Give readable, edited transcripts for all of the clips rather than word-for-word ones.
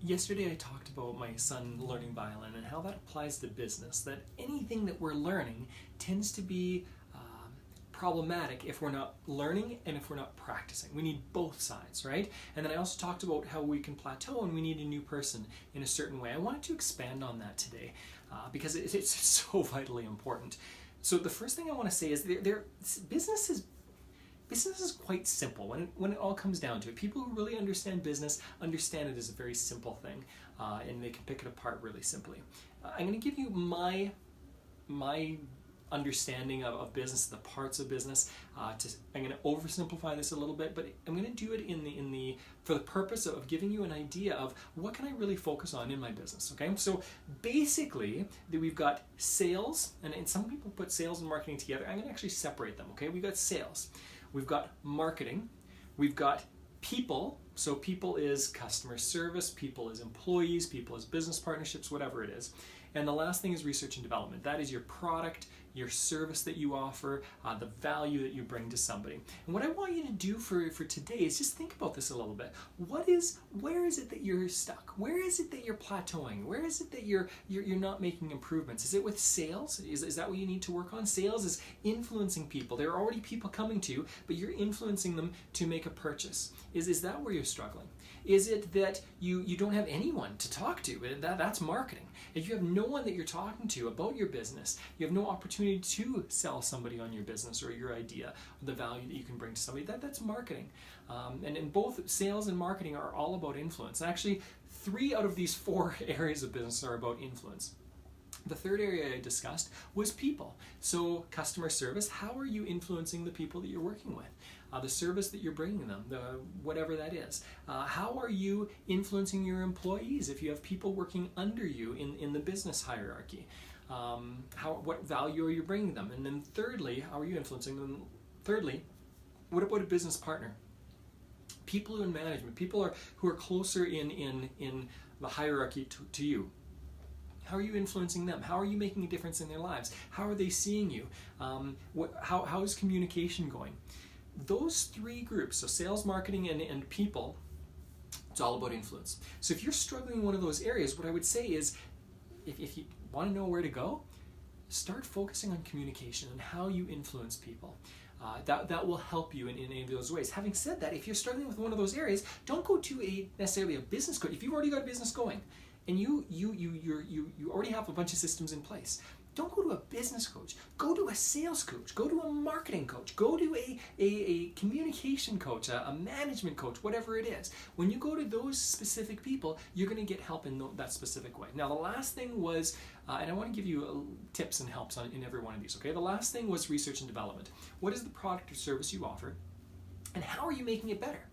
Yesterday I talked about my son learning violin and how that applies to business, that anything that we're learning tends to be problematic if we're not learning and if we're not practicing. We need both sides, right? And then I also talked about how we can plateau and we need a new person in a certain way. I wanted to expand on that today because it's so vitally important. So the first thing I want to say is business is quite simple when it all comes down to it. People who really understand business understand it as a very simple thing, and they can pick it apart really simply. I'm going to give you my understanding of business, the parts of business. I'm going to oversimplify this a little bit, but I'm going to do it for the purpose of giving you an idea of what can I really focus on in my business. Okay, so basically we've got sales, and some people put sales and marketing together. I'm going to actually separate them. Okay, we've got sales, we've got marketing, we've got people. So people is customer service, people is employees, people is business partnerships, whatever it is. And the last thing is research and development. That is your product, your service that you offer, the value that you bring to somebody. And what I want you to do for today is just think about this a little bit. Where is it that you're stuck? Where is it that you're plateauing? Where is it that you're not making improvements? Is it with sales? Is that what you need to work on? Sales is influencing people. There are already people coming to you, but you're influencing them to make a purchase. Is that where you're struggling? Is it that you don't have anyone to talk to? That's marketing. If you have no one that you're talking to about your business, you have no opportunity to sell somebody on your business or your idea, or the value that you can bring to somebody, that's marketing. And both sales and marketing are all about influence. Actually, 3 out of these 4 areas of business are about influence. The third area I discussed was people. So customer service, how are you influencing the people that you're working with? The service that you're bringing them, whatever that is. How are you influencing your employees if you have people working under you in the business hierarchy? What value are you bringing them? And then thirdly, how are you influencing them? Thirdly, what about a business partner? People in management, people who are closer in the hierarchy to you. How are you influencing them? How are you making a difference in their lives? How are they seeing you? How is communication going? Those 3 groups, so sales, marketing, and people, it's all about influence. So if you're struggling in one of those areas, what I would say is, if you want to know where to go, start focusing on communication and how you influence people. That will help you in any of those ways. Having said that, if you're struggling with one of those areas, don't go to necessarily a business coach. If you've already got a business going, and you already have a bunch of systems in place, don't go to a business coach. Go to a sales coach. Go to a marketing coach. Go to a communication coach, a management coach, whatever it is. When you go to those specific people, you're going to get help in that specific way. Now, the last thing was, and I want to give you tips and helps in every one of these, okay? The last thing was research and development. What is the product or service you offer, and how are you making it better?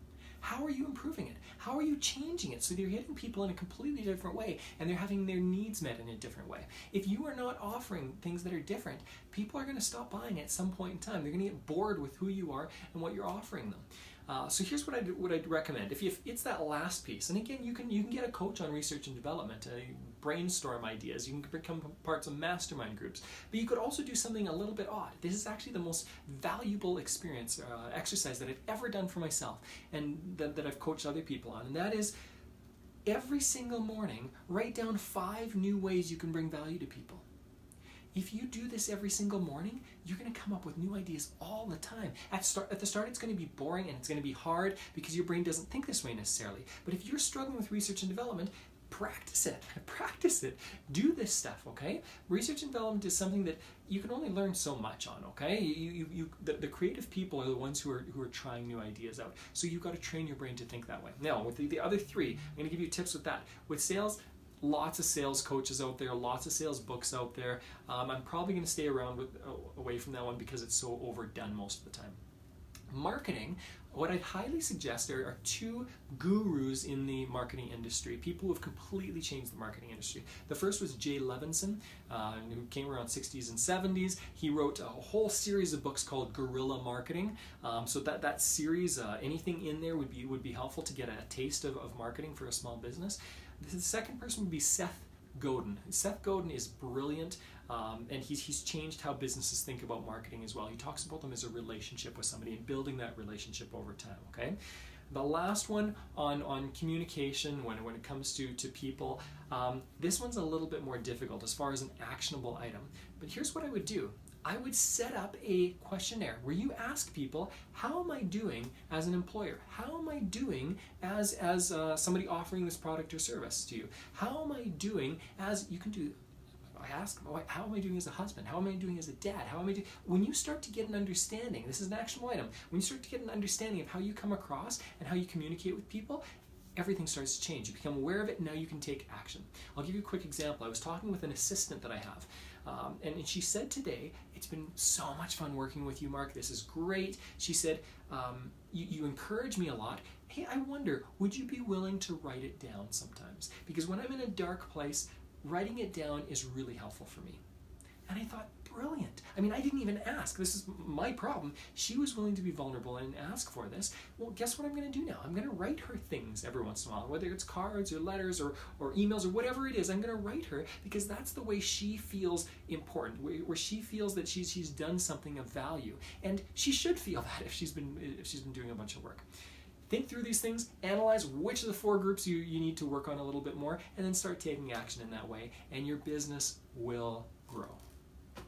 How are you improving it? How are you changing it so that you're hitting people in a completely different way and they're having their needs met in a different way? If you are not offering things that are different, people are going to stop buying at some point in time. They're going to get bored with who you are and what you're offering them. So here's what I'd recommend. If it's that last piece, and again, you can get a coach on research and development, brainstorm ideas. You can become parts of mastermind groups. But you could also do something a little bit odd. This is actually the most valuable exercise that I've ever done for myself, and that I've coached other people on. And that is, every single morning, write down 5 new ways you can bring value to people. If you do this every single morning, you're going to come up with new ideas all the time. At the start, it's going to be boring and it's going to be hard because your brain doesn't think this way necessarily. But if you're struggling with research and development, practice it. Practice it. Do this stuff, okay? Research and development is something that you can only learn so much on, okay? The creative people are the ones who are trying new ideas out. So you've got to train your brain to think that way. Now, with the other 3, I'm going to give you tips with that. With sales, lots of sales coaches out there, lots of sales books out there. I'm probably going to stay away from that one because it's so overdone most of the time. Marketing, what I'd highly suggest are 2 gurus in the marketing industry, people who have completely changed the marketing industry. The first was Jay Levinson, who came around 60s and 70s. He wrote a whole series of books called Guerrilla Marketing. So that series, anything in there would be helpful to get a taste of marketing for a small business. The second person would be Seth Godin. Seth Godin is brilliant, and he's changed how businesses think about marketing as well. He talks about them as a relationship with somebody and building that relationship over time, okay? The last one on communication when it comes to people, this one's a little bit more difficult as far as an actionable item. But here's what I would do. I would set up a questionnaire where you ask people, how am I doing as an employer? How am I doing as somebody offering this product or service to you? How am I doing as, you can do, I ask, how am I doing as a husband? How am I doing as a dad? How am I doing? When you start to get an understanding, this is an actionable item, when you start to get an understanding of how you come across and how you communicate with people, everything starts to change. You become aware of it, and now you can take action. I'll give you a quick example. I was talking with an assistant that I have, and she said today, it's been so much fun working with you, Mark. This is great. She said, you encourage me a lot. Hey, I wonder, would you be willing to write it down sometimes? Because when I'm in a dark place, writing it down is really helpful for me. And I thought, brilliant. I mean, I didn't even ask. This is my problem. She was willing to be vulnerable and ask for this. Well, guess what I'm going to do now? I'm going to write her things every once in a while, whether it's cards or letters or emails or whatever it is. I'm going to write her because that's the way she feels important, where she feels that she's done something of value. And she should feel that if she's been doing a bunch of work. Think through these things, analyze which of the 4 groups you need to work on a little bit more, and then start taking action in that way, and your business will grow.